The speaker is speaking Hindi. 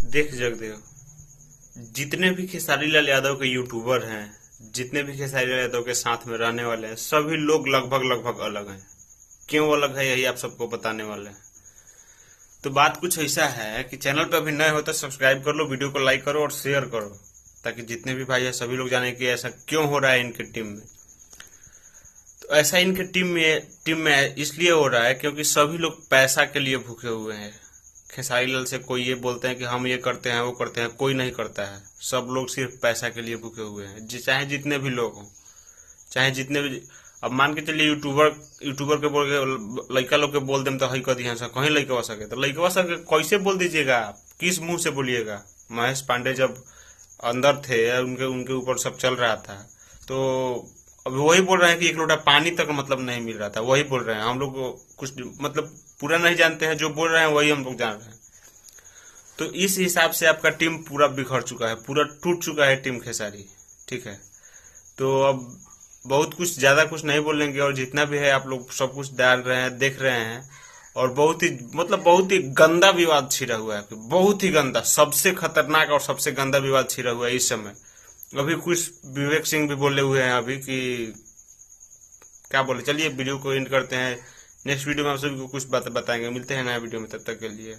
देख जगदेव, जितने भी खेसारी लाल यादव के यूट्यूबर हैं, जितने भी खेसारी लाल यादव के साथ में रहने वाले हैं, सभी लोग लगभग लगभग अलग हैं। क्यों अलग है यही आप सबको बताने वाले हैं। तो बात कुछ ऐसा है कि चैनल पे अभी नए हो तो सब्सक्राइब कर लो, वीडियो को लाइक करो और शेयर करो, ताकि जितने भी भाई है सभी लोग जाने कि ऐसा क्यों हो रहा है इनके टीम में। तो ऐसा इनके टीम में इसलिए हो रहा है क्योंकि सभी लोग पैसा के लिए भूखे हुए हैं। खेसारी लाल से कोई ये बोलते हैं कि हम ये करते हैं वो करते हैं, कोई नहीं करता है। सब लोग सिर्फ पैसा के लिए भूखे हुए हैं, चाहे जितने भी लोग हों, चाहे जितने भी। अब मान के चलिए यूट्यूबर के बोल के लड़का लोग के बोल दें तो हई कर दिया कहीं लड़कवा सके, तो लड़कवा सके कैसे बोल दीजिएगा आप, किस मुंह से बोलिएगा। महेश पांडे जब अंदर थे, उनके उनके ऊपर सब चल रहा था, तो अब वही बोल रहे हैं कि एक लोटा पानी तक मतलब नहीं मिल रहा था। वही बोल रहे हैं, हम लोग कुछ मतलब पूरा नहीं जानते हैं, जो बोल रहे हैं वही हम लोग जान रहे हैं। तो इस हिसाब से आपका टीम पूरा बिखर चुका है, पूरा टूट चुका है टीम खेसारी। ठीक है, तो अब बहुत कुछ ज्यादा कुछ नहीं बोलेंगे, और जितना भी है आप लोग सब कुछ डाल रहे हैं, देख रहे हैं। और बहुत ही गंदा विवाद छिड़ा हुआ है, बहुत ही गंदा, सबसे खतरनाक और सबसे गंदा विवाद छिड़ा हुआ है इस समय। अभी कुछ विवेक सिंह भी बोले हुए हैं अभी कि क्या बोले। चलिए वीडियो को एंड करते हैं, नेक्स्ट वीडियो में आप सभी को कुछ बात बताएंगे। मिलते हैं नया वीडियो में, तब तक के लिए।